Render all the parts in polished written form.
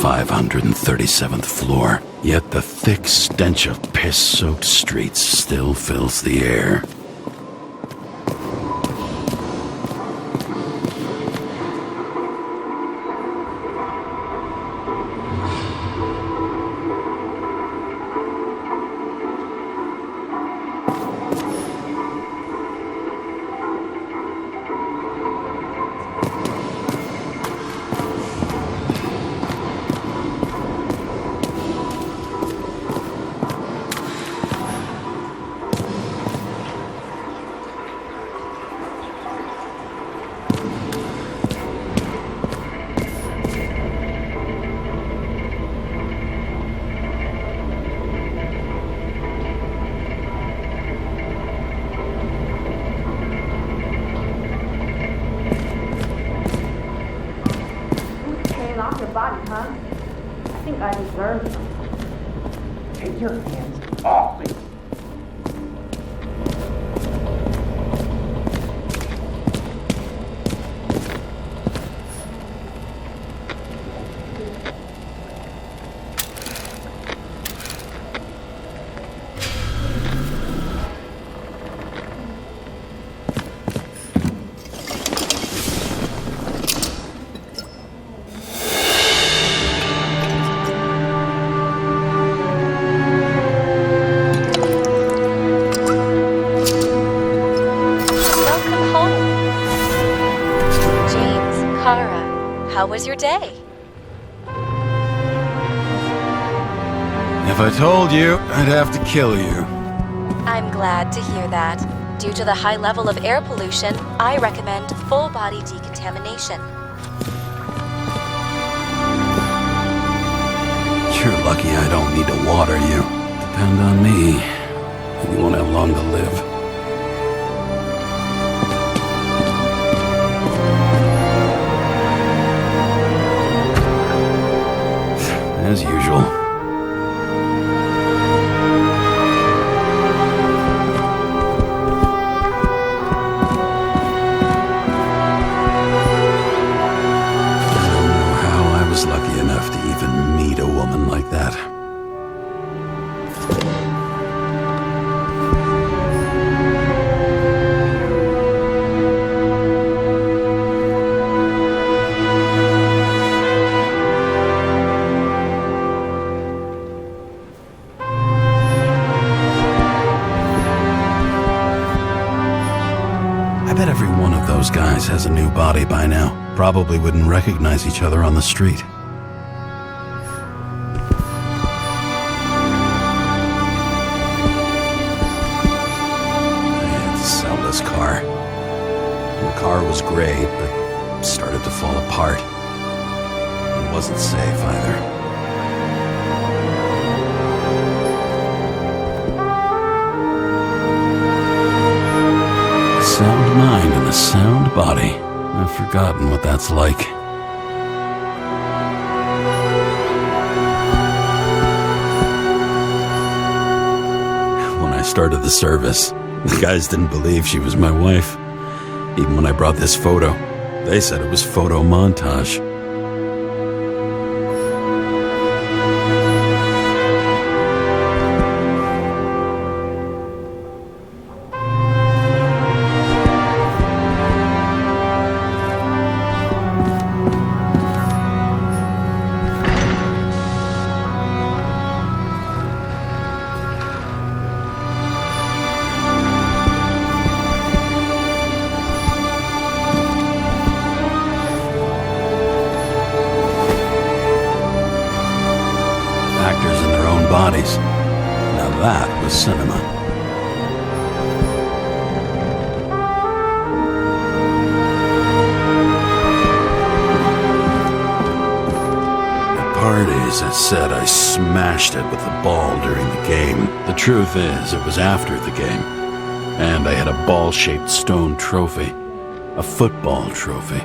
537th floor, yet the thick stench of piss-soaked streets still fills the air. Take your hands off me. How was your day? If I told you, I'd have to kill you. I'm glad to hear that. Due to the high level of air pollution, I recommend full body decontamination. You're lucky I don't need to water you. Depend on me, and you won't have long to live. As usual. I don't know how I was lucky enough to even meet a woman like that. I bet every one of those guys has a new body by now. Probably wouldn't recognize each other on the street. I had to sell this car. The car was great, but started to fall apart. It wasn't safe either. Sound mind and a sound body. I've forgotten what that's like. When I started the service, the guys didn't believe she was my wife. Even when I brought this photo, they said it was photo montage. Actors in their own bodies. Now that was cinema. At parties, I said I smashed it with the ball during the game. The truth is, it was after the game. And I had a ball-shaped stone trophy. A football trophy.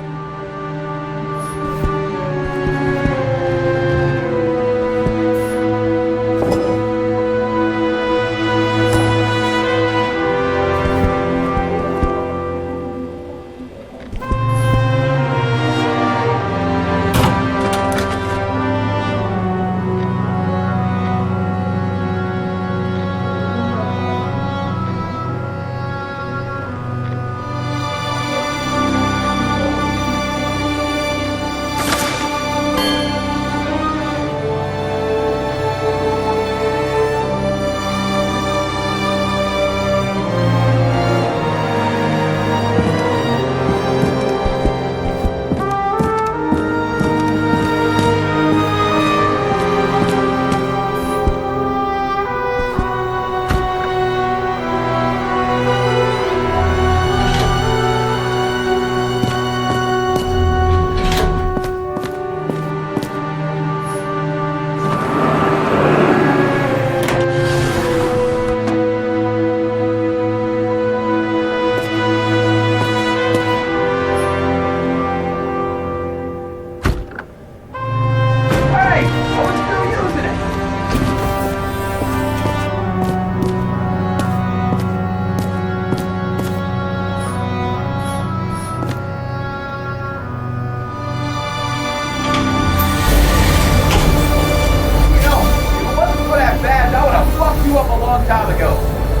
how'd it go?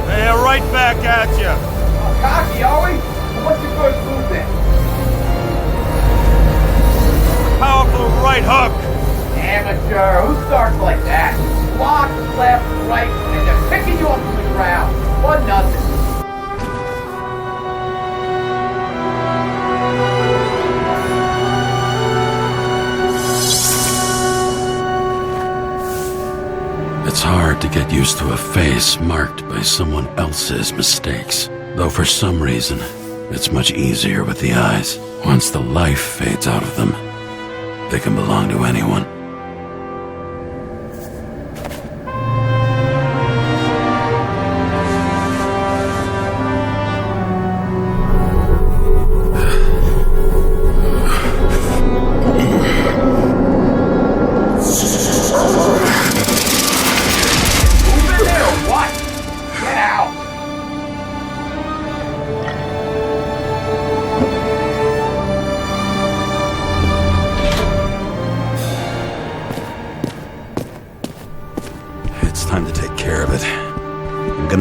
Hey, right back at ya. Cocky, are we? What's your first move then? Powerful right hook. Amateur, who starts like that? Block, left, right, and they're picking you up from the ground. 1-0. It's hard to get used to a face marked by someone else's mistakes. Though for some reason, it's much easier with the eyes. Once the life fades out of them, they can belong to anyone.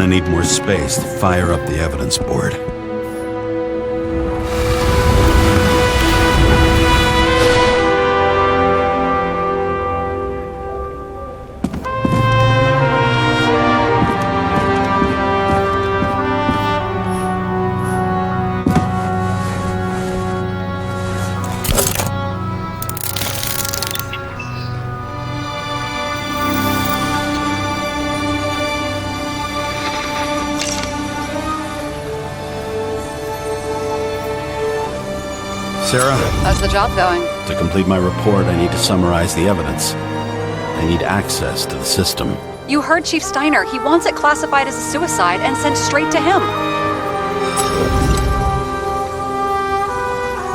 Need more space to fire up the evidence board. Sarah? How's the job going? To complete my report, I need to summarize the evidence. I need access to the system. You heard Chief Steiner. He wants it classified as a suicide and sent straight to him.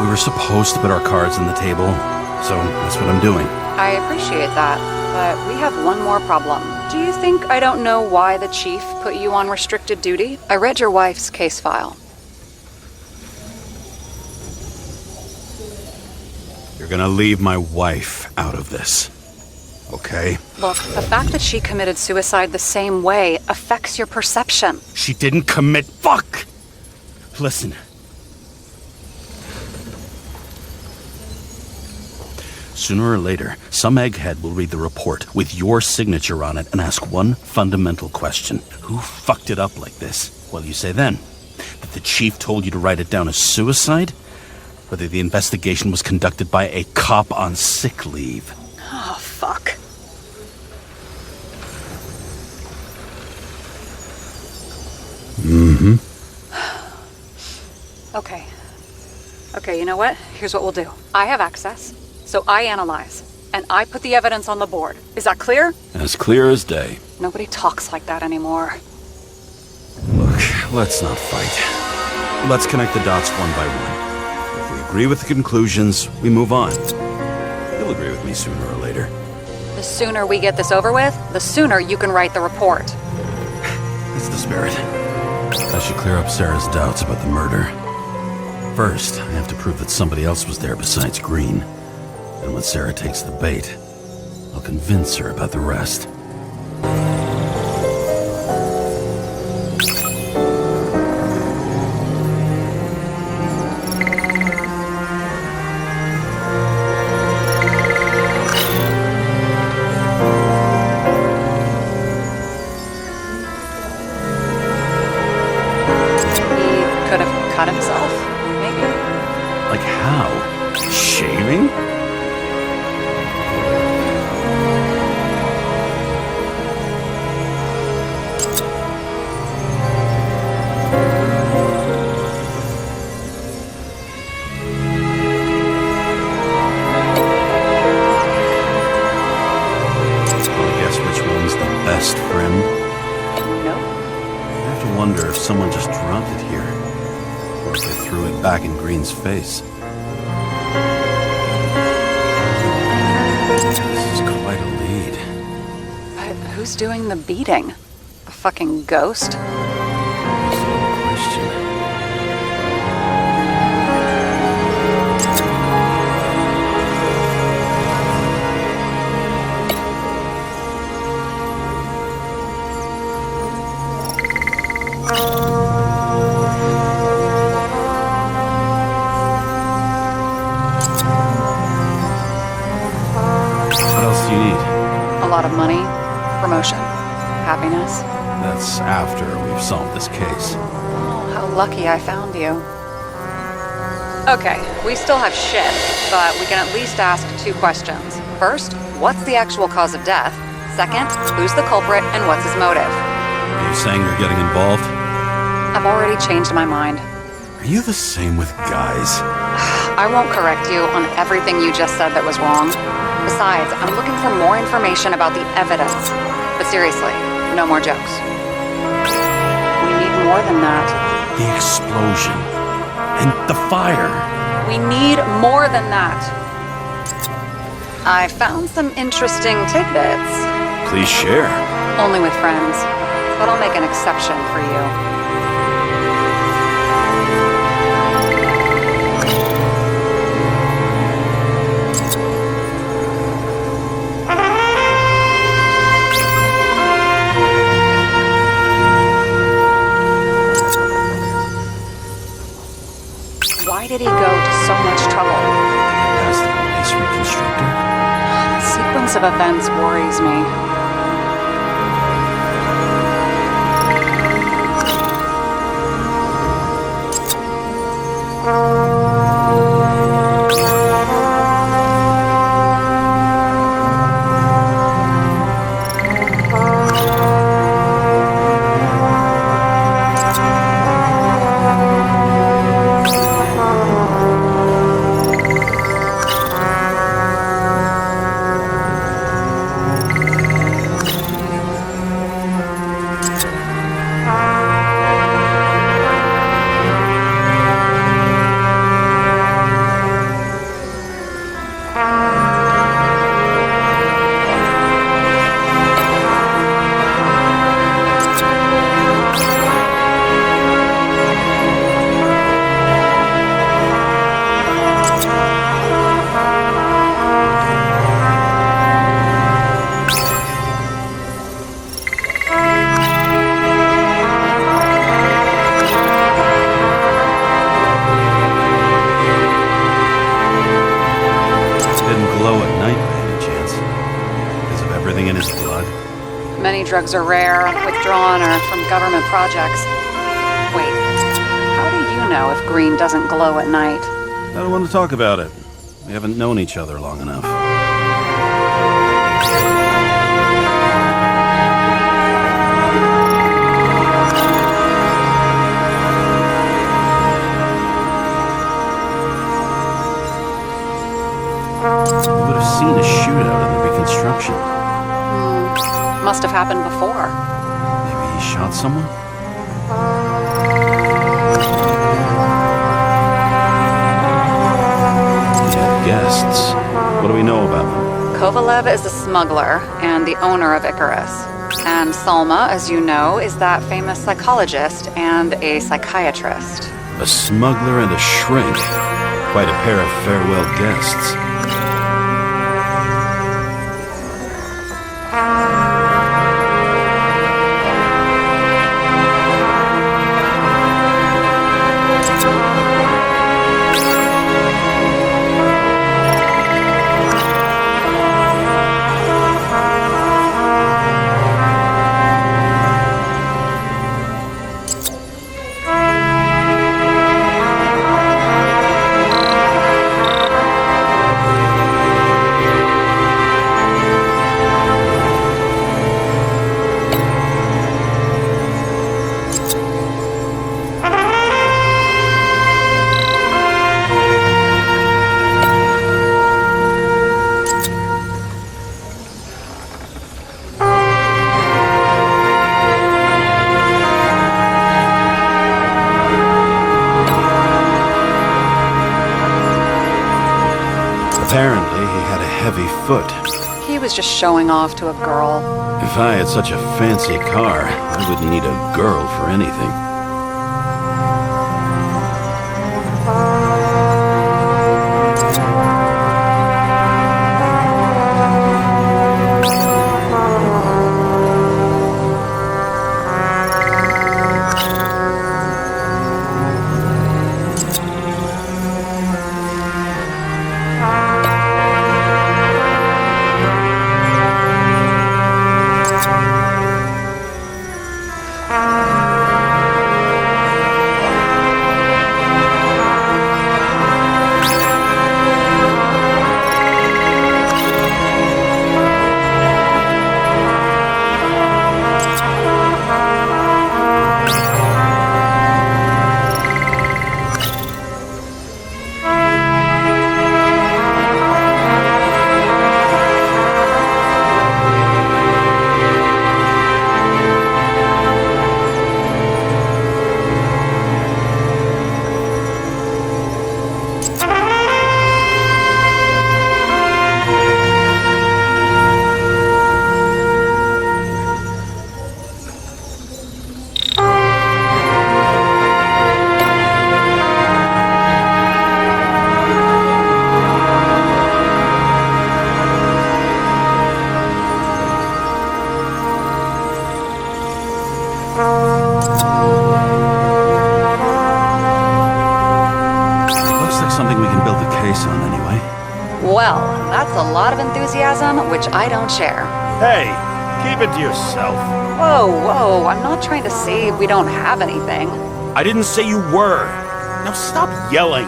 We were supposed to put our cards on the table, so that's what I'm doing. I appreciate that, but we have one more problem. Do you think I don't know why the Chief put you on restricted duty? I read your wife's case file. You're gonna leave my wife out of this, okay? Look, the fact that she committed suicide the same way affects your perception. She didn't commit— Fuck! Listen. Sooner or later, some egghead will read the report with your signature on it and ask one fundamental question. Who fucked it up like this? What do you say then? That the Chief told you to write it down as suicide? Whether the investigation was conducted by a cop on sick leave. Oh, fuck. Mm-hmm. Okay, you know what? Here's what we'll do. I have access, so I analyze, and I put the evidence on the board. Is that clear? As clear as day. Nobody talks like that anymore. Look, let's not fight. Let's connect the dots one by one. If we agree with the conclusions, we move on. You'll agree with me sooner or later. The sooner we get this over with, the sooner you can write the report. That's the spirit. I should clear up Sarah's doubts about the murder. First, I have to prove that somebody else was there besides Green. And when Sarah takes the bait, I'll convince her about the rest. Face. This is quite a lead. But who's doing the beating? A fucking ghost? What else do you need? A lot of money, promotion, happiness. That's after we've solved this case. Oh, how lucky I found you. Okay, we still have shit, but we can at least ask 2 questions. First, what's the actual cause of death? Second, who's the culprit and what's his motive? Are you saying you're getting involved? I've already changed my mind. Are you the same with guys? I won't correct you on everything you just said that was wrong. Besides, I'm looking for more information about the evidence. But seriously, no more jokes. We need more than that. The explosion. And the fire. We need more than that. I found some interesting tidbits. Please share. Only with friends. But I'll make an exception for you. Why did he go to so much trouble? As the police reconstructor? The sequence of events worries me. Many drugs are rare, withdrawn, or from government projects. Wait, how do you know if green doesn't glow at night? I don't want to talk about it. We haven't known each other long enough. You would have seen a shootout in the reconstruction. Must have happened before. Maybe he shot someone? He had guests. What do we know about them? Kovalev is a smuggler and the owner of Icarus. And Salma, as you know, is that famous psychologist and a psychiatrist. A smuggler and a shrink. Quite a pair of farewell guests. Apparently, he had a heavy foot. He was just showing off to a girl. If I had such a fancy car, I wouldn't need a girl for anything. face on, anyway. Well, that's a lot of enthusiasm, which I don't share. Hey, keep it to yourself. Whoa, I'm not trying to say we don't have anything. I didn't say you were. Now stop yelling.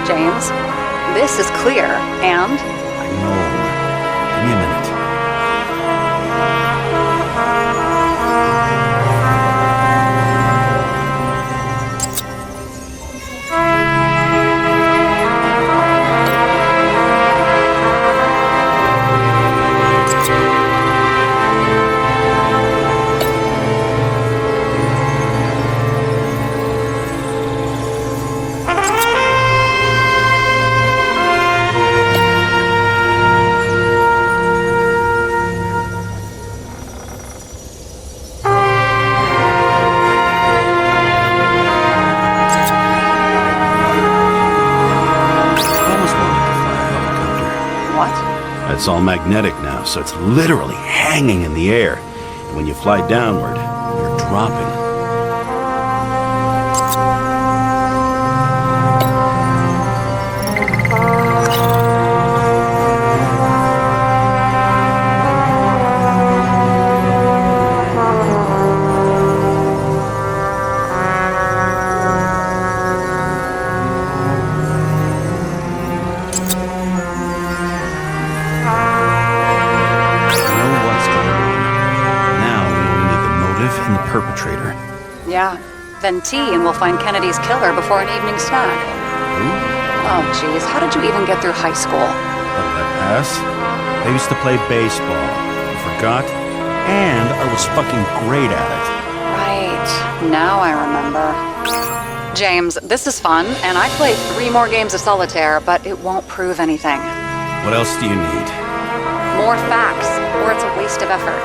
James. This is clear, and... I know. Give me a minute. It's all magnetic now, so it's literally hanging in the air. And when you fly downward, you're dropping. Perpetrator. Yeah. Then T and we'll find Kennedy's killer before an evening snack. Who? Oh, jeez. How did you even get through high school? How did I pass? I used to play baseball. You forgot? And I was fucking great at it. Right. Now I remember. James, this is fun, and I play 3 more games of solitaire, but it won't prove anything. What else do you need? More facts, or it's a waste of effort.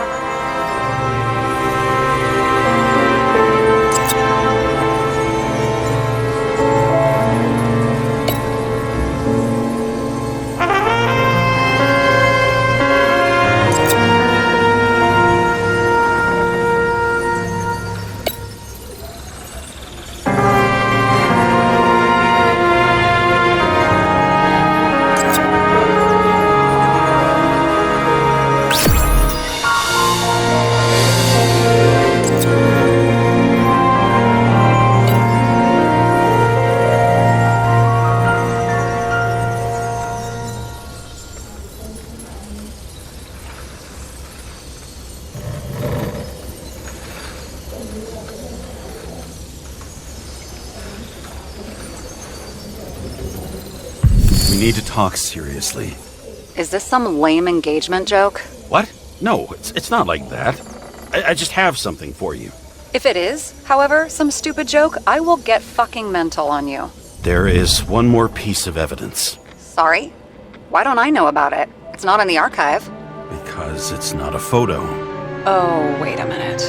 We need to talk seriously. Is this some lame engagement joke? What? No, it's not like that. I just have something for you. If it is, however, some stupid joke, I will get fucking mental on you. There is one more piece of evidence. Sorry? Why don't I know about it? It's not in the archive. Because it's not a photo. Oh, wait a minute.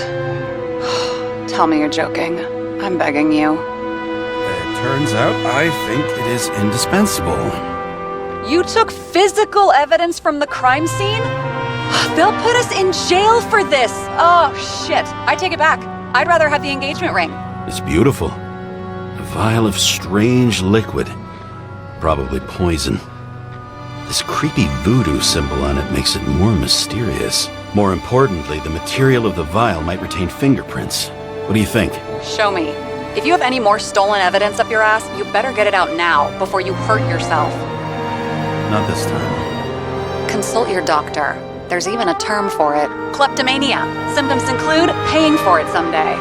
Tell me you're joking. I'm begging you. It turns out I think it is indispensable. You took physical evidence from the crime scene? They'll put us in jail for this! Oh, shit. I take it back. I'd rather have the engagement ring. It's beautiful. A vial of strange liquid. Probably poison. This creepy voodoo symbol on it makes it more mysterious. More importantly, the material of the vial might retain fingerprints. What do you think? Show me. If you have any more stolen evidence up your ass, you better get it out now, before you hurt yourself. Not this time. Consult your doctor. There's even a term for it. Kleptomania. Symptoms include paying for it someday.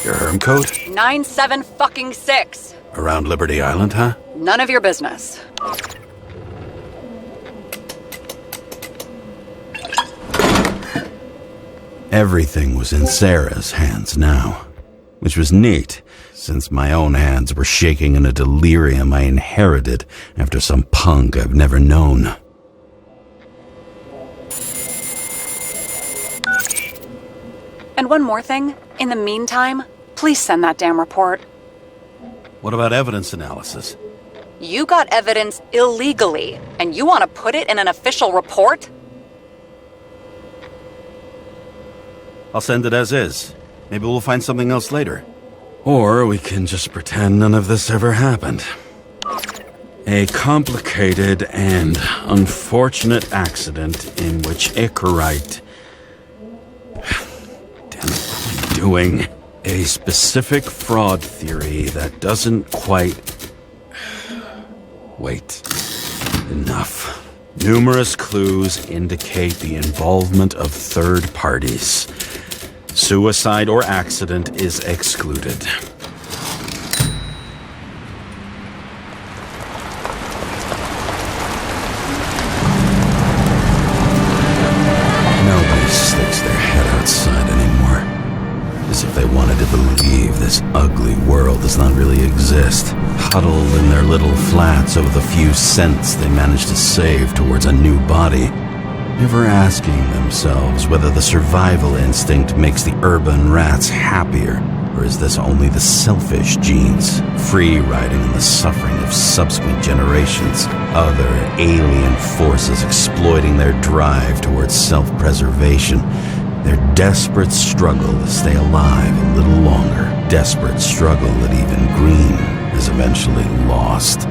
Your herm code? 97-fucking-6. Around Liberty Island, huh? None of your business. Everything was in Sarah's hands now, which was neat, since my own hands were shaking in a delirium I inherited after some punk I've never known. And one more thing. In the meantime, please send that damn report. What about evidence analysis? You got evidence illegally, and you want to put it in an official report? I'll send it as is. Maybe we'll find something else later. Or we can just pretend none of this ever happened. A complicated and unfortunate accident in which Icarus... Damn it, what am I doing? A specific fraud theory that doesn't quite... Wait. Enough. Numerous clues indicate the involvement of third parties. Suicide or accident is excluded. Nobody sticks their head outside anymore. As if they wanted to believe this ugly world does not really exist. Huddled in their little flats over the few cents they managed to save towards a new body. Never asking themselves whether the survival instinct makes the urban rats happier, or is this only the selfish genes, free riding in the suffering of subsequent generations, other alien forces exploiting their drive towards self-preservation, their desperate struggle to stay alive a little longer, desperate struggle that even Green is eventually lost.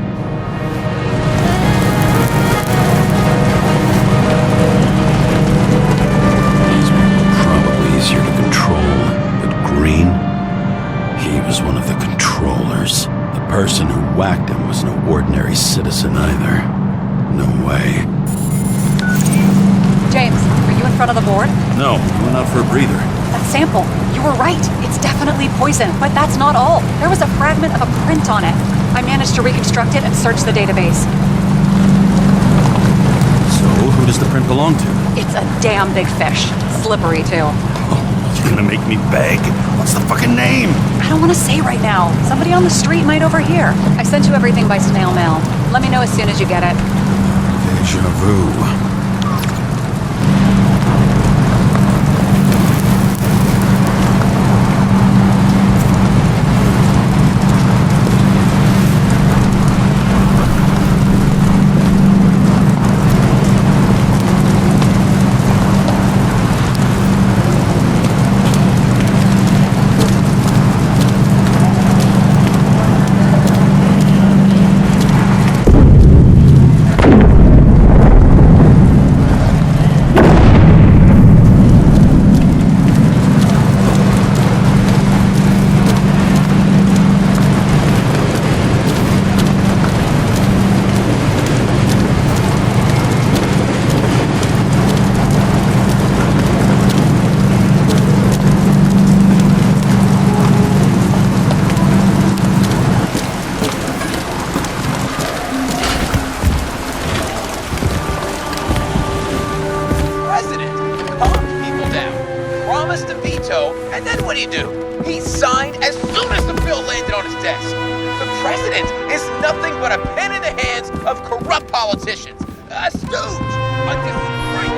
Easier to control, but Green, he was one of the controllers. The person who whacked him was no ordinary citizen either. No way. James, are you in front of the board? No, I went out for a breather. That sample, you were right. It's definitely poison, but that's not all. There was a fragment of a print on it. I managed to reconstruct it and search the database. So, who does the print belong to? It's a damn big fish. Slippery, too. You're gonna make me beg? What's the fucking name? I don't want to say right now. Somebody on the street might overhear. I sent you everything by snail mail. Let me know as soon as you get it. Deja vu. And then what do you do? He signed as soon as the bill landed on his desk. The president is nothing but a pen in the hands of corrupt politicians. A stooge. A disgrace.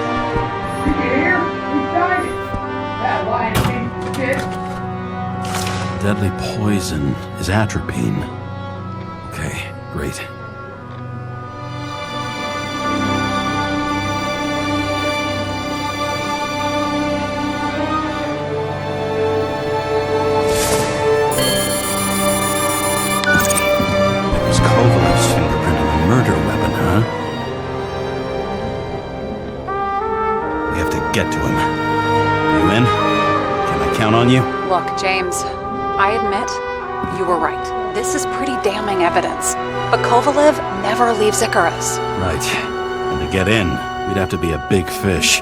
Did you hear? He signed it. That lying piece of shit. Deadly poison is atropine. Okay, great. Get to him. You in? Can I count on you? Look, James, I admit, you were right. This is pretty damning evidence. But Kovalev never leaves Icarus. Right. And to get in, we'd have to be a big fish.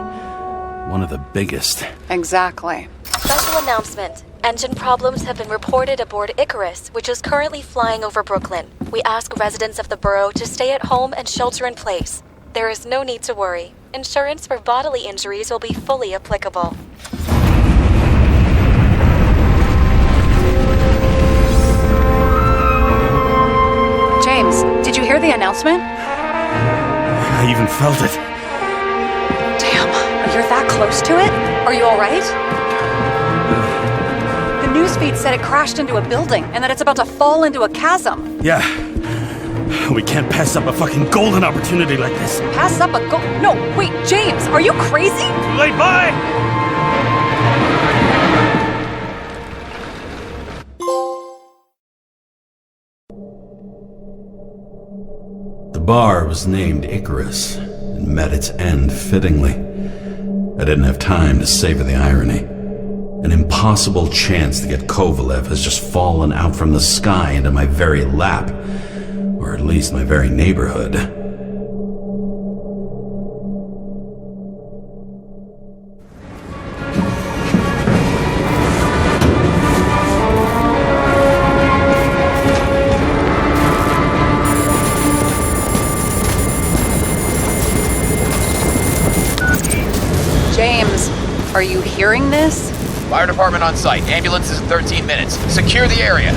One of the biggest. Exactly. Special announcement. Engine problems have been reported aboard Icarus, which is currently flying over Brooklyn. We ask residents of the borough to stay at home and shelter in place. There is no need to worry. Insurance for bodily injuries will be fully applicable. James, did you hear the announcement? I even felt it. Damn, you're that close to it? Are you alright? The newsfeed said it crashed into a building and that it's about to fall into a chasm. Yeah. We can't pass up a fucking golden opportunity like this. Pass up a No, wait, James, are you crazy? Too late, bye! The bar was named Icarus and met its end fittingly. I didn't have time to savor the irony. An impossible chance to get Kovalev has just fallen out from the sky into my very lap, or at least my very neighborhood. James, are you hearing this? Fire department on site. Ambulances in 13 minutes. Secure the area.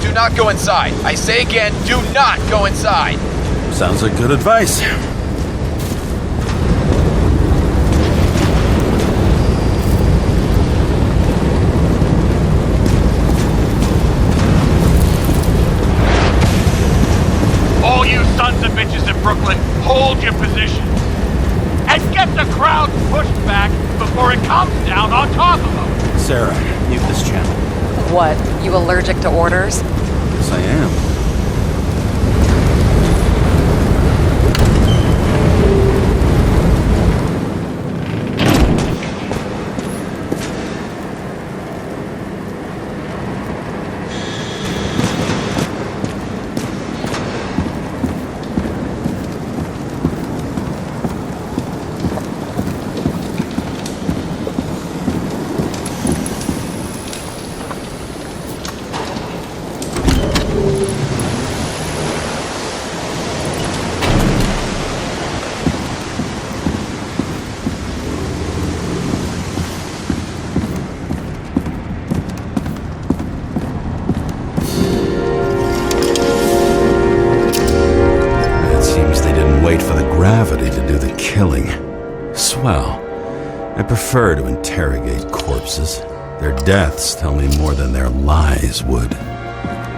Do not go inside. I say again, do not go inside. Sounds like good advice. All you sons of bitches in Brooklyn, hold your position. And get the crowd pushed back before it comes down on top of them. Sarah, mute this channel. What, you allergic to orders? Yes, I am. Swell. I prefer to interrogate corpses. Their deaths tell me more than their lies would.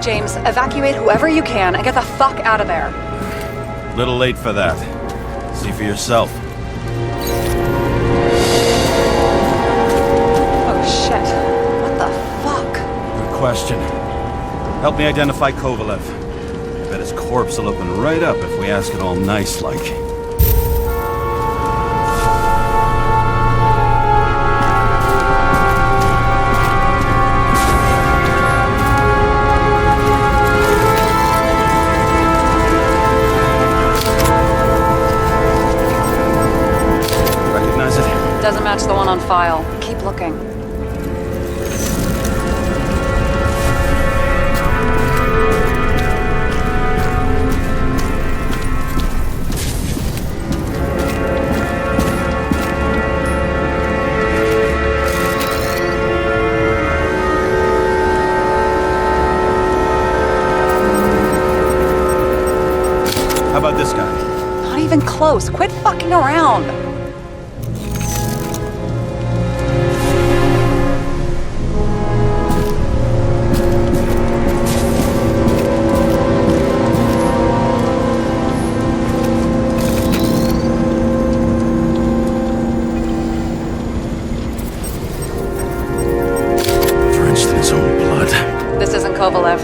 James, evacuate whoever you can and get the fuck out of there. Little late for that. See for yourself. Oh shit. What the fuck? Good question. Help me identify Kovalev. I bet his corpse will open right up if we ask it all nice-like. Doesn't match the one on file. Keep looking. How about this guy? Not even close. Quit fucking around. Kovalev.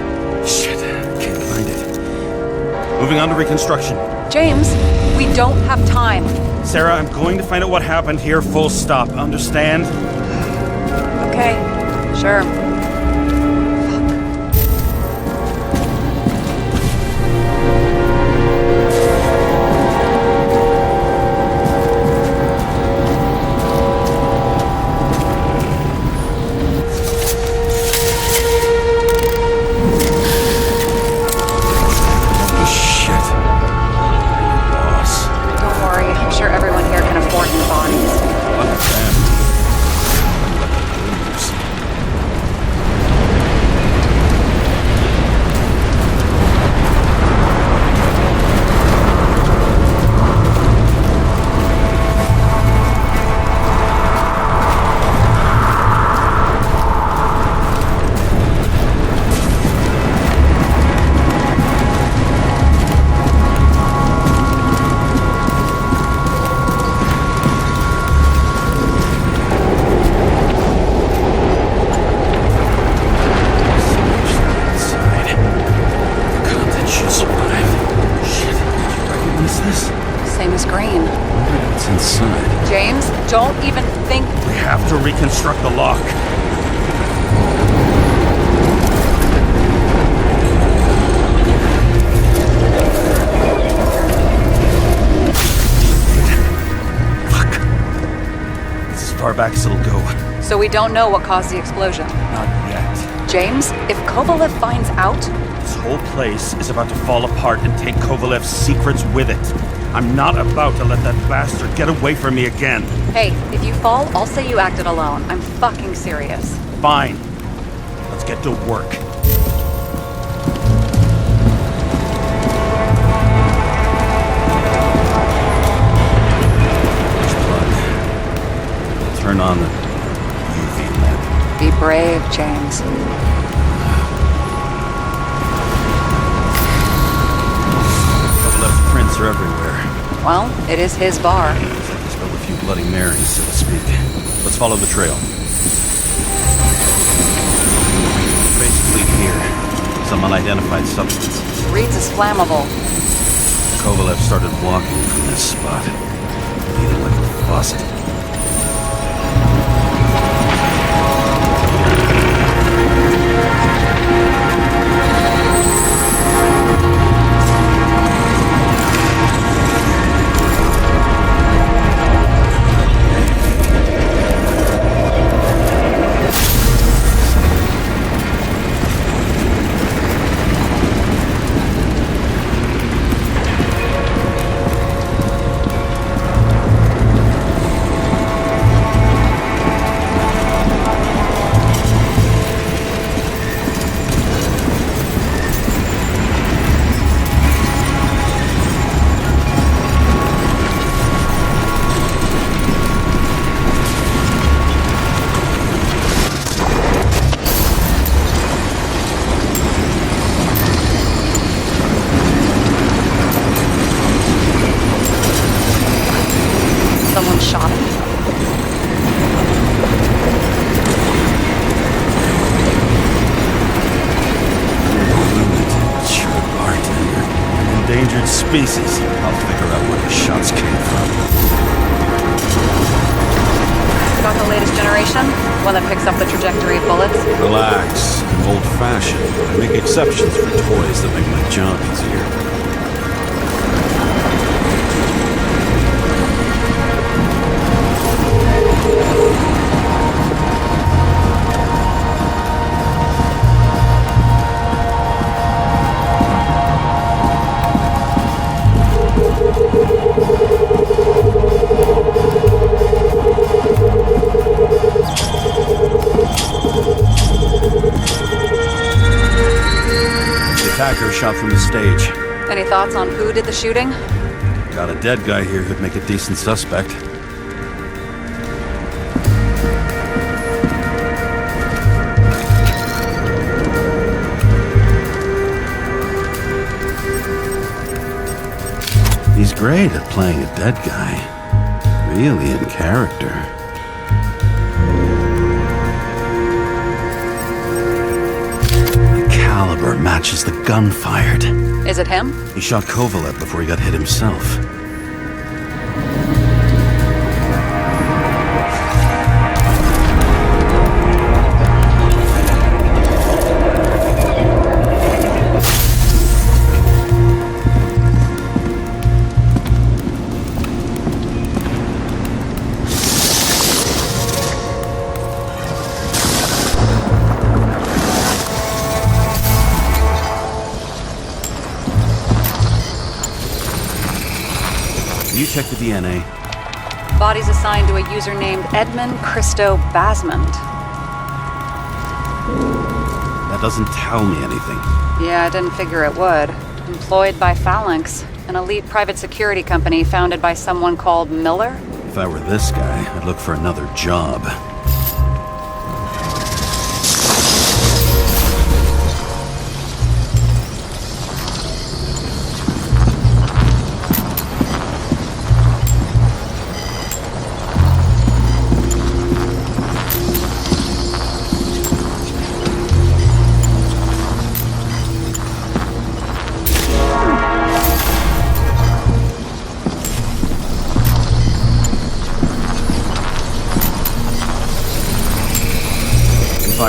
Shit, can't find it. Moving on to reconstruction. James, we don't have time. Sarah, I'm going to find out what happened here, full stop. Understand? Okay, sure. screen. It's inside. James, don't even think... We have to reconstruct the lock. Fuck. It's as far back as it'll go. So we don't know what caused the explosion. Not yet. James, if Kovalev finds out... This whole place is about to fall apart and take Kovalev's secrets with it. I'm not about to let that bastard get away from me again. Hey, if you fall, I'll say you acted alone. I'm fucking serious. Fine. Let's get to work. Turn on the UV lamp. Be brave, James. Kovalev's prints are everywhere. Well, it is his bar. Looks like he spilled a few Bloody Marys, so to speak. Let's follow the trail. Basically here, some unidentified substance. Reeds is flammable. Kovalev started walking from this spot. Bleeding like a faucet. Someone shot him. Sure, bartender. Endangered species. I'll figure out where the shots came from. Got the latest generation? One that picks up the trajectory of bullets? Relax. I'm old-fashioned. I make exceptions for toys that make my job easier. Attacker shot from the stage. Any thoughts on who did the shooting? Got a dead guy here who'd make a decent suspect. He's great at playing a dead guy. Really in character. Caliber matches the gun fired. Is it him? He shot Kovalev before he got hit himself. You check the DNA. Body's assigned to a user named Edmund Christo Basmond. That doesn't tell me anything. Yeah, I didn't figure it would. Employed by Phalanx, an elite private security company founded by someone called Miller. If I were this guy, I'd look for another job.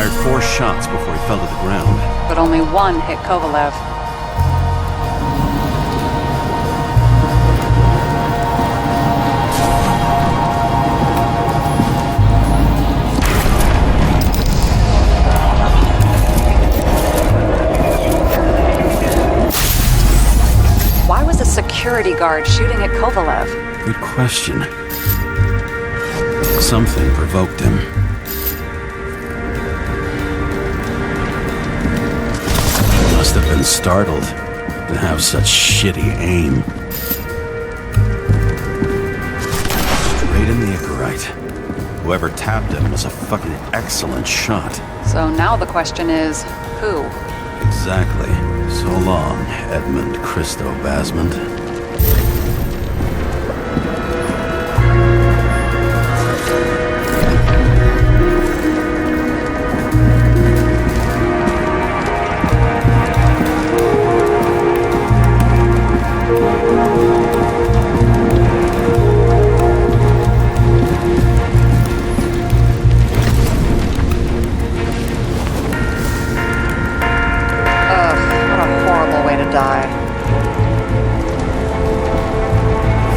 fired 4 shots before he fell to the ground. But only one hit Kovalev. Why was a security guard shooting at Kovalev? Good question. Something provoked him. He must have been startled to have such shitty aim. Straight in the Icarite. Whoever tapped him was a fucking excellent shot. So now the question is, who? Exactly. So long, Edmund Christo Basmond.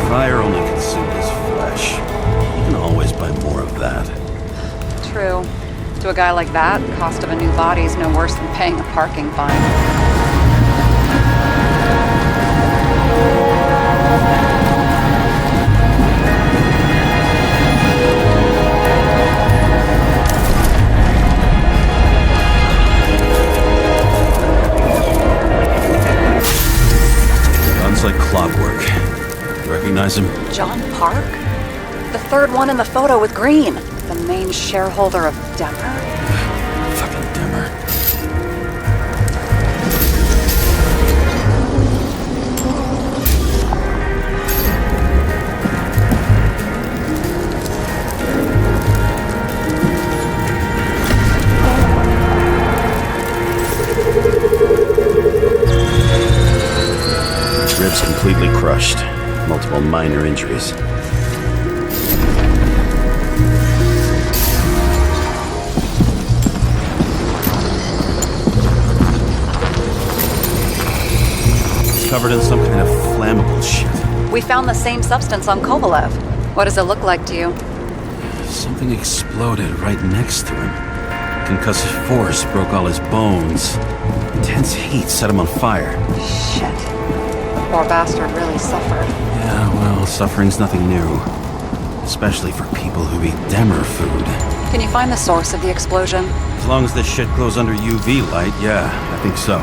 Fire only consumed his flesh. You can always buy more of that. True. To a guy like that, the cost of a new body is no worse than paying a parking fine. Guns like clockwork. Recognize him? John Park? The third one in the photo with Green. The main shareholder of Demmer? Fucking Demmer. Ribs completely crushed. Multiple minor injuries. It's covered in some kind of flammable shit. We found the same substance on Kovalev. What does it look like to you? Something exploded right next to him. Concussive force broke all his bones. Intense heat set him on fire. Shit. The poor bastard really suffered. Yeah, well, suffering's nothing new. Especially for people who eat Demmer food. Can you find the source of the explosion? As long as this shit glows under UV light, yeah, I think so.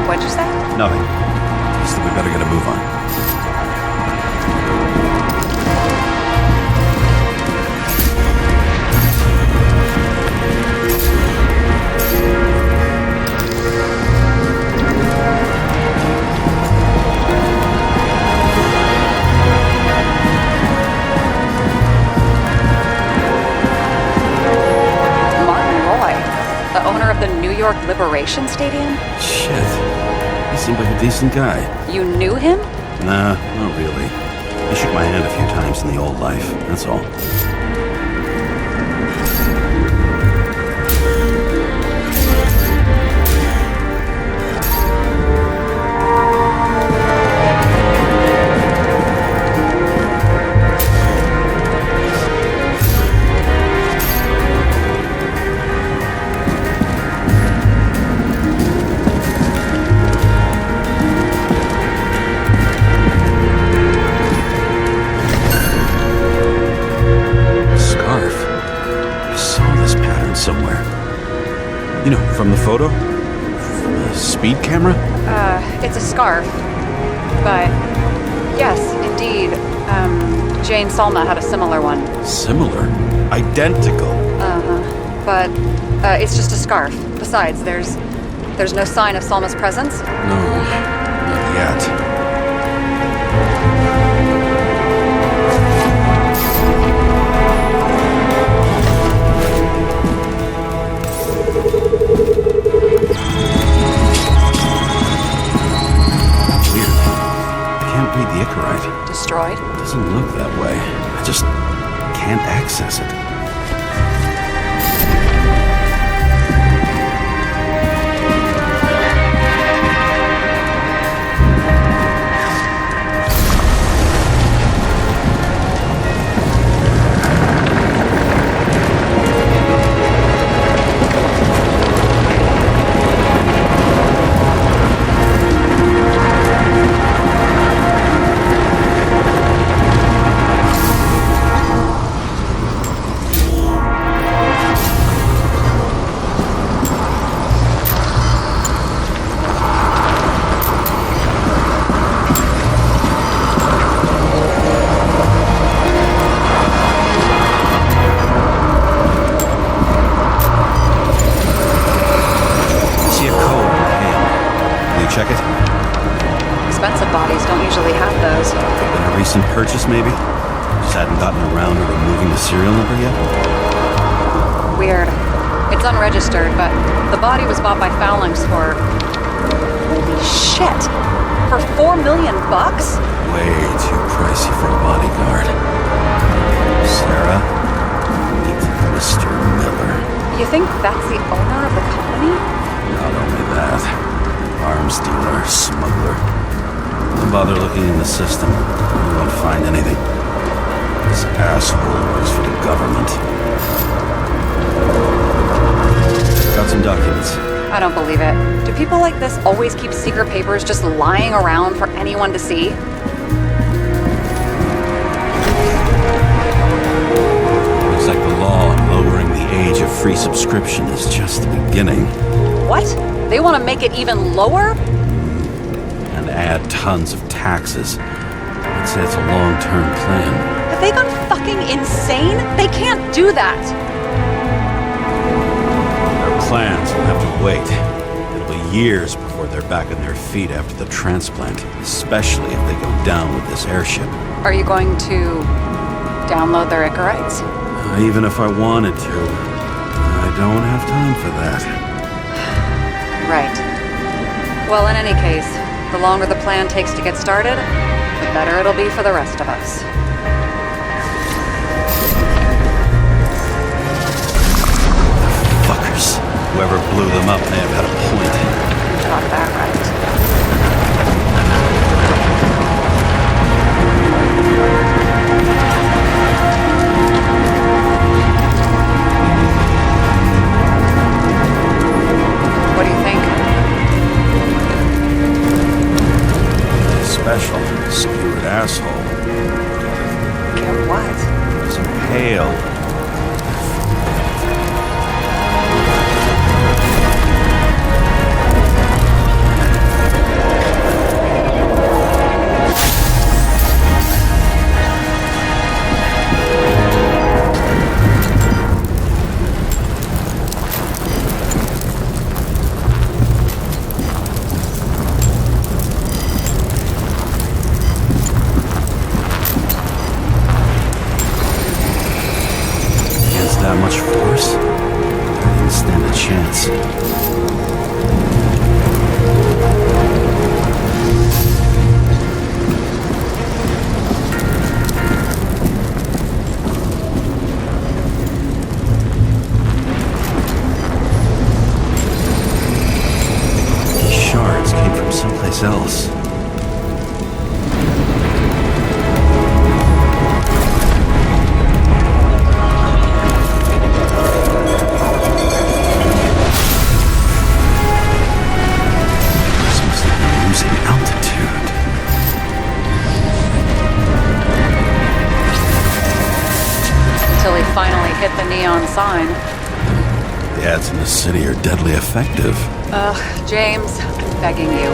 What'd you say? Nothing. Just that we better get a move on. York Liberation Stadium? Shit. He seemed like a decent guy. You knew him? Nah, not really. He shook my hand a few times in the old life, that's all. You know, from the photo? From a speed camera? It's a scarf. But, yes, indeed, Jane Salma had a similar one. Similar? Identical? Uh-huh. But, it's just a scarf. Besides, there's no sign of Salma's presence? No, not yet. The Icarus. Destroyed? Doesn't look that way. I just can't access it. Check it. Expensive bodies don't usually have those. Been a recent purchase, maybe? Just hadn't gotten around to removing the serial number yet? Weird. It's unregistered, but the body was bought by Phalanx for... Holy shit! For $4 million? Way too pricey for a bodyguard. Sarah, meet Mr. Miller. You think that's the owner of the company? Not only that. Arms dealer, smuggler. Don't bother looking in the system. You won't find anything. This asshole works for the government. Got some documents. I don't believe it. Do people like this always keep secret papers just lying around for anyone to see? Looks like the law lowering the age of free subscription is just the beginning. What? They want to make it even lower? And add tons of taxes. I'd say it's a long-term plan. Have they gone fucking insane? They can't do that! Their plans will have to wait. It'll be years before they're back on their feet after the transplant, especially if they go down with this airship. Are you going to download their Icarites? Even if I wanted to, I don't have time for that. Right. Well, in any case, the longer the plan takes to get started, the better it'll be for the rest of us. Fuckers. Whoever blew them up may have had a point. Got that right. What do you think? Special, skewered asshole. Get what? So pale. chance. These shards came from someplace else. Hit the neon sign. The ads in the city are deadly effective. Ugh, James, I'm begging you.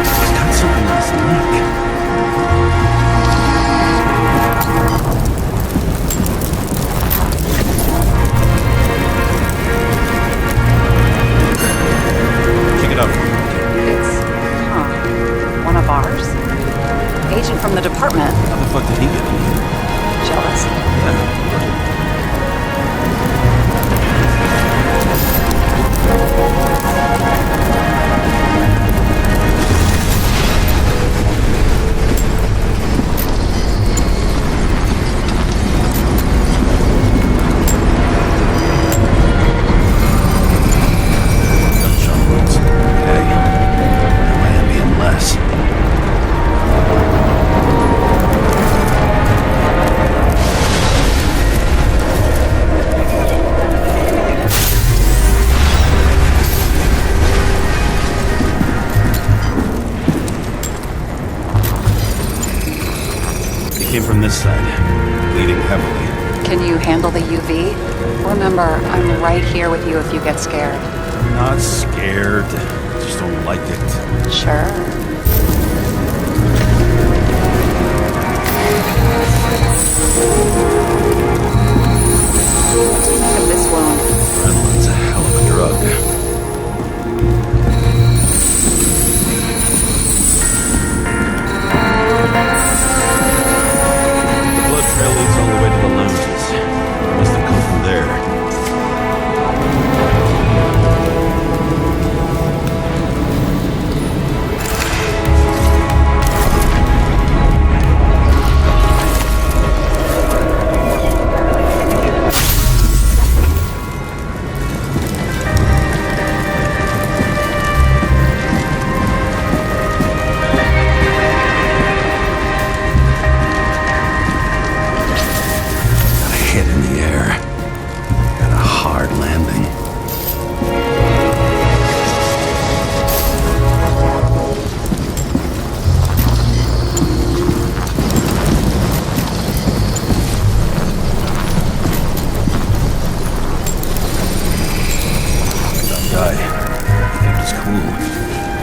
He's got something in his neck. Check it out. One of ours? Agent from the department. How the fuck did he get in here? Jealous? Yeah. Gunshot wounds. Okay. Am I ambient less? Came from this side, bleeding heavily. Can you handle the UV? Remember, I'm right here with you if you get scared. I'm not scared. I just don't like it. Sure. Look at this wound. Adrenaline's a hell of a drug. Trail leads all the way to the lounges. It must have come from there.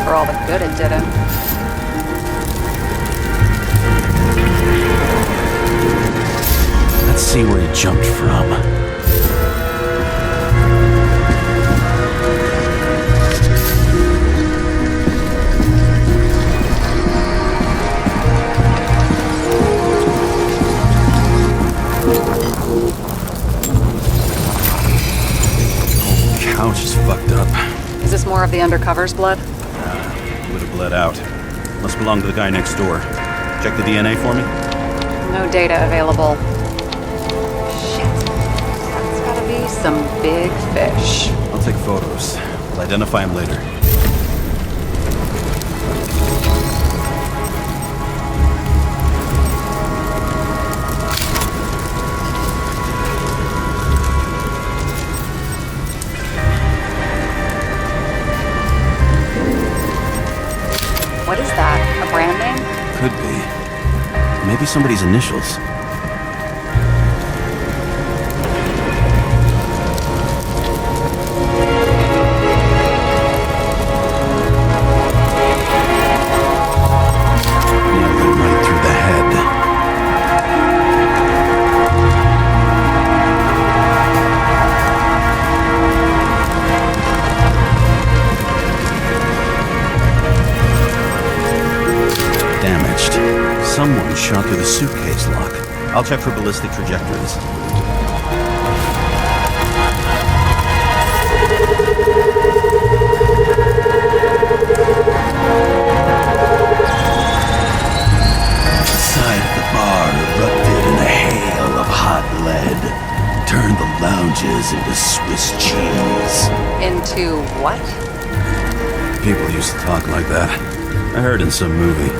For all the good it did him. Let's see where he jumped from. The whole couch is fucked up. Is this more of the undercover's blood? It would have bled out. Must belong to the guy next door. Check the DNA for me. No data available. Shit. That's gotta be some big fish. I'll take photos. I'll identify him later. What is that? A brand name? Could be. Maybe somebody's initials. shot through the suitcase lock. I'll check for ballistic trajectories. The side of the bar erupted in a hail of hot lead. Turned the lounges into Swiss cheese. Into what? People used to talk like that. I heard in some movie.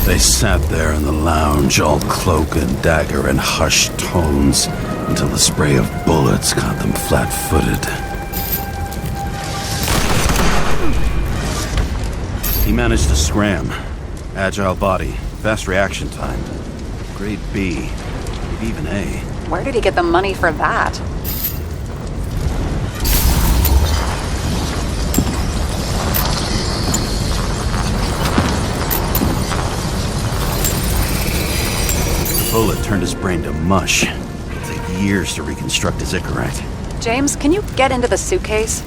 They sat there in the lounge, all cloak and dagger and hushed tones, until the spray of bullets caught them flat-footed. He managed to scram. Agile body, fast reaction time. Grade B, maybe even A. Where did he get the money for that? The bullet turned his brain to mush. It'll take years to reconstruct his Icarite. James, can you get into the suitcase?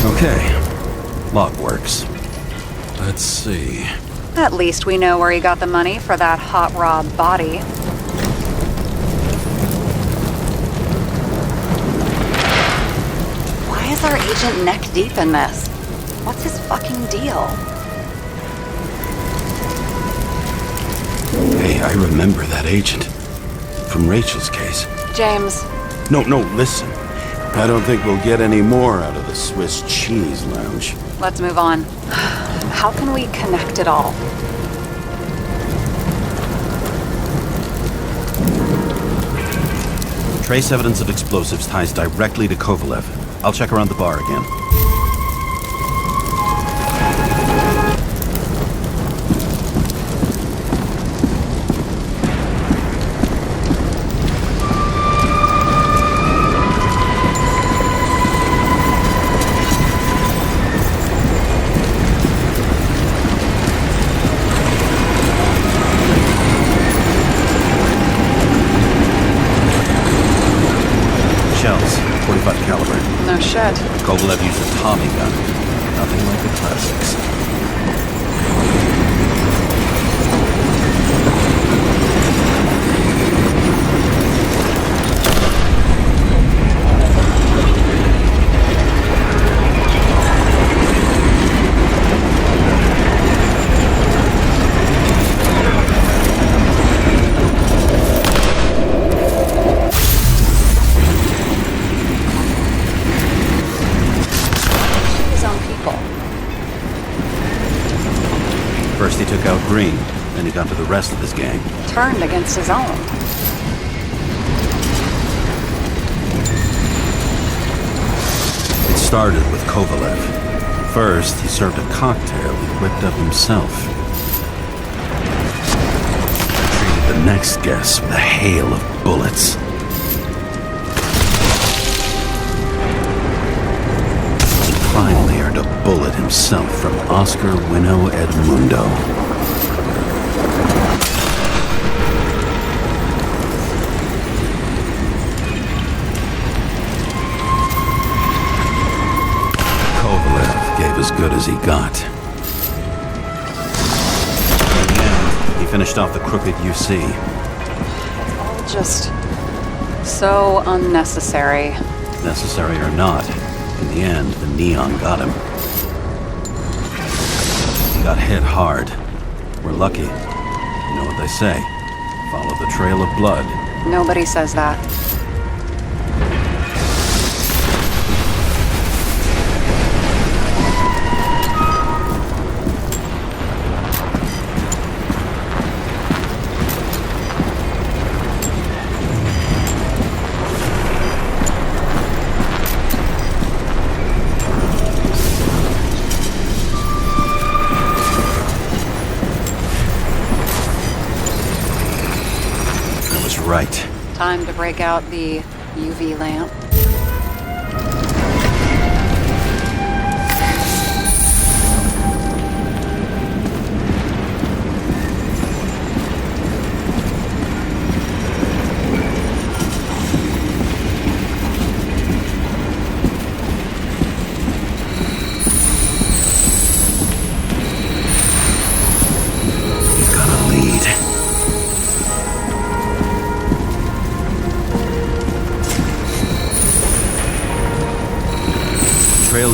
Okay. Lock works. Let's see. At least we know where he got the money for that hot raw body. Why is our agent neck deep in this? What's his fucking deal? Hey, I remember that agent. From Rachel's case. James. No, listen. I don't think we'll get any more out of the Swiss cheese lounge. Let's move on. How can we connect it all? Trace evidence of explosives ties directly to Kovalev. I'll check around the bar again. Shells, 45 caliber. No shit. Kovalev used a Tommy gun. Nothing like the classics. First he took out Green, then he got to the rest of his gang. Turned against his own. It started with Kovalev. First, he served a cocktail he whipped up himself. Treated the next guest with a hail of bullets. Finally earned a bullet himself from Oscar Wino Edmundo. Kovalev gave as good as he got. In the end, he finished off the crooked UC. All just so unnecessary. Necessary or not, in the end, the neon got him. He got hit hard. We're lucky. You know what they say. Follow the trail of blood. Nobody says that. Right. Time to break out the UV lamp.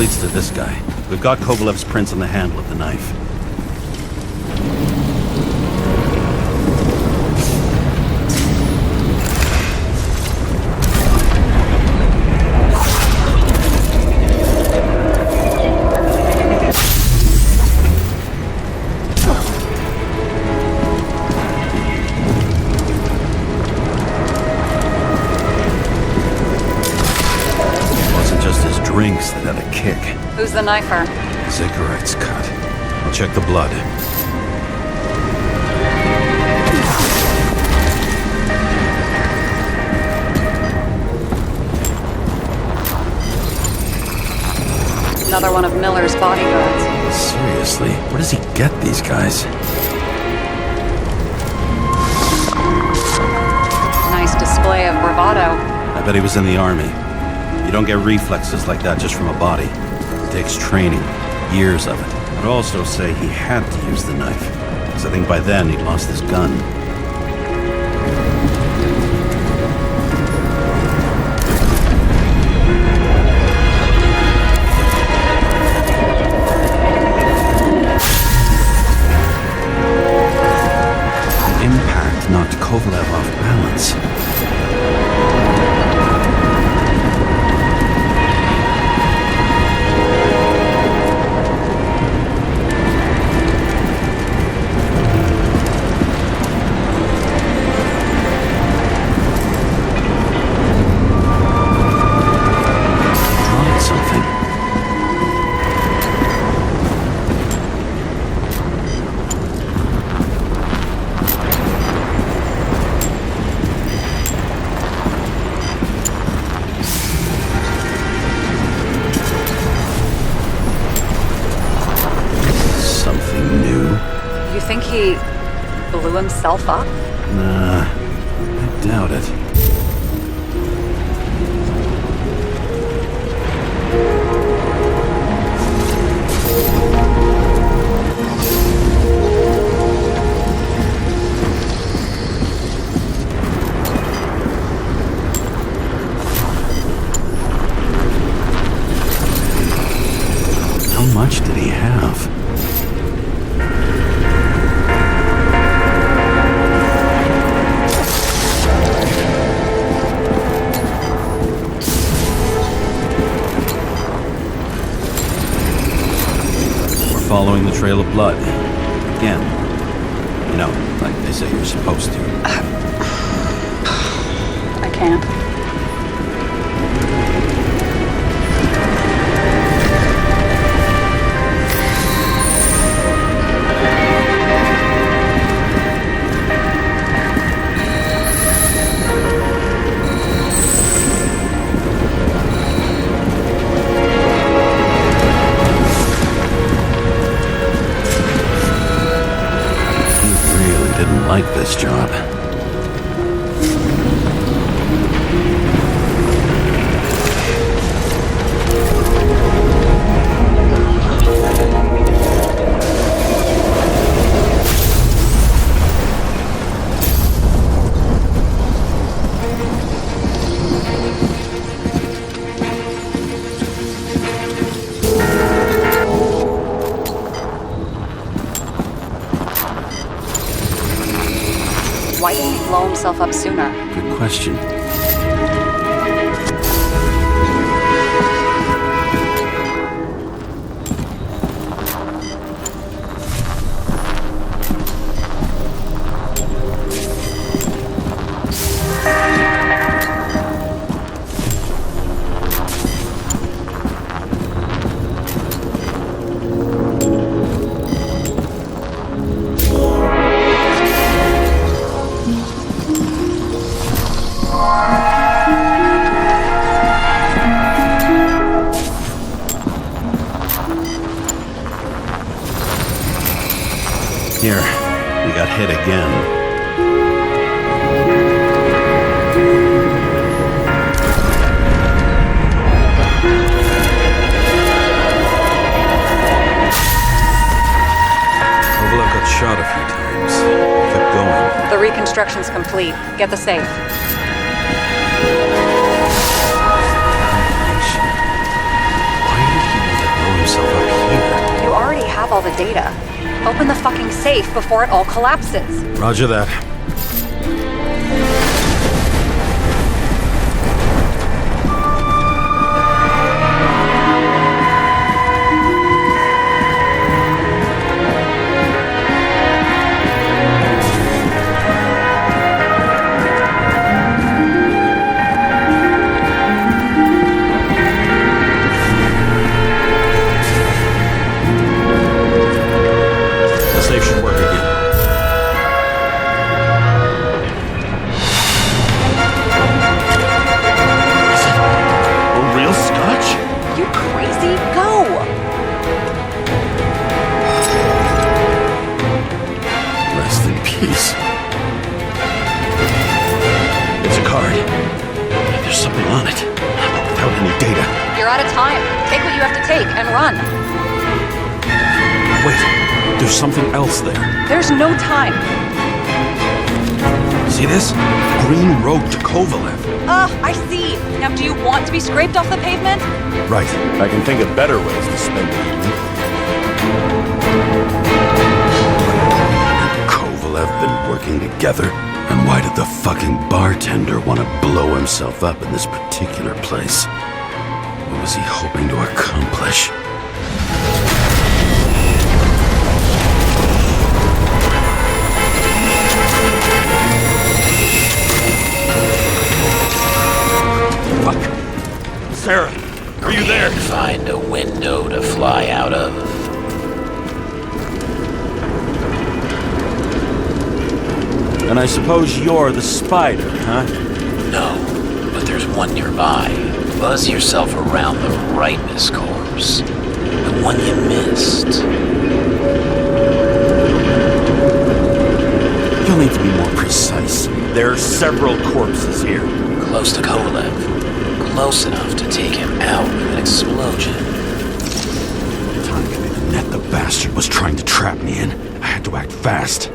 leads to this guy. We've got Kovalev's prints on the handle of the knife. Drinks that had a kick. Who's the knifer? Cigarette's cut. I'll check the blood. Another one of Miller's bodyguards. Seriously, where does he get these guys? Nice display of bravado. I bet he was in the army. You don't get reflexes like that just from a body. It takes training, years of it. I'd also say he had to use the knife, because I think by then he'd lost his gun. The impact knocked Kovalev off balance. Think he blew himself up? Nah, I doubt it. How much did he have? Following the trail of blood. Again. You know, like they say you're supposed to. I can't. Like this job. Why didn't he blow himself up sooner? Good question. Here, we got hit again. Kovalev got shot a few times. Kept going. The reconstruction's complete. Get the safe. Why did he have all the data. Open the fucking safe before it all collapses. Roger that. There's no time. See this? Green road to Kovalev. I see. Now, do you want to be scraped off the pavement? Right. I can think of better ways to spend the evening. Had Kovalev been working together? And why did the fucking bartender want to blow himself up in this particular place? What was he hoping to accomplish? Sarah, are you there? Find a window to fly out of. And I suppose you're the spider, huh? No, but there's one nearby. Buzz yourself around the rightness course. The one you missed. You'll need to be more precise. There are several corpses here. Close to Kovalev. Close enough to take him out with an explosion. Time to be the net the bastard was trying to trap me in. I had to act fast.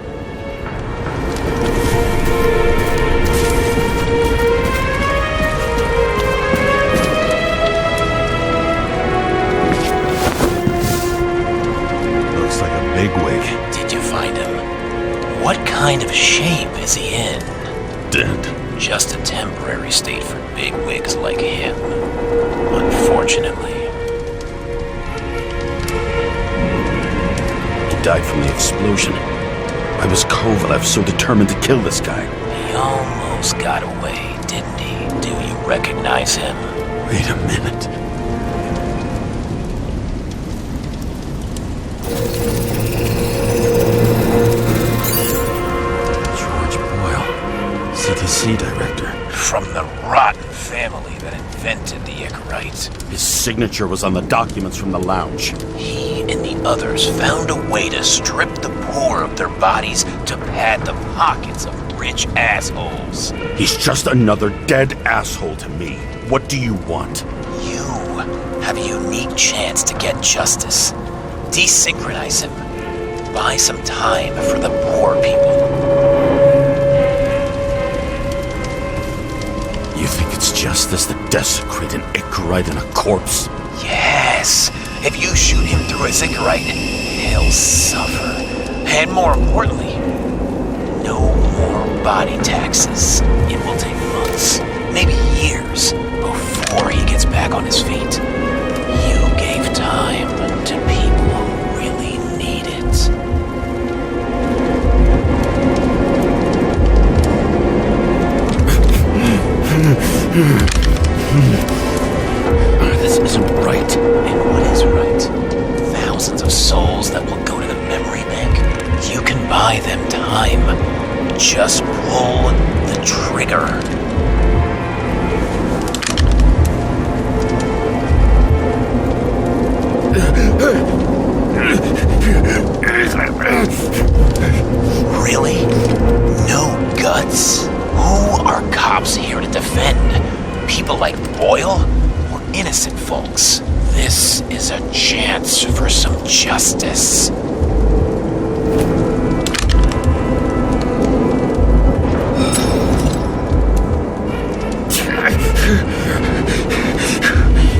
Looks like a bigwig. Did you find him? What kind of shape is he in? Dead. Just a temporary state for bigwigs like him, unfortunately. He died from the explosion. Why was Kovalev so determined to kill this guy? He almost got away, didn't he? Do you recognize him? Wait a minute. CTC director. From the rotten family that invented the Icarus. His signature was on the documents from the lounge. He and the others found a way to strip the poor of their bodies to pad the pockets of rich assholes. He's just another dead asshole to me. What do you want? You have a unique chance to get justice. Desynchronize him. Buy some time for the poor people. You think it's justice to desecrate an Icarus and a corpse? Yes. If you shoot him through his Icarus, he'll suffer. And more importantly, no more body taxes. It will take months, maybe years, before he gets back on his feet. You gave time to people who really need it. This isn't right. And what is right? Thousands of souls that will go to the memory bank. You can buy them time. Just pull the trigger. Really? No guts? Who are cops here to defend? People like Boyle or innocent folks? This is a chance for some justice.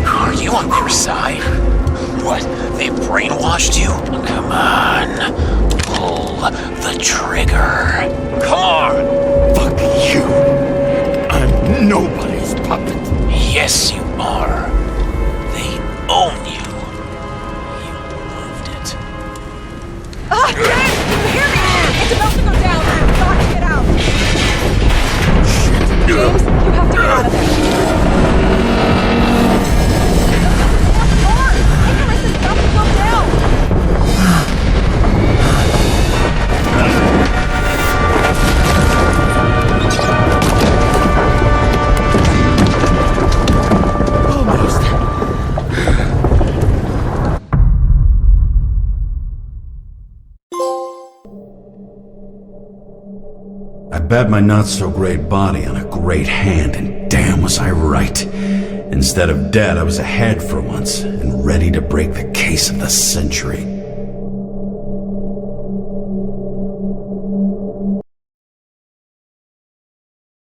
Are you on their side? What, they brainwashed you? Come James, you have to get out of there. Icarus is about to go down. I bet my not-so-great body on a great hand, and damn was I right. Instead of dead, I was ahead for once, and ready to break the case of the century.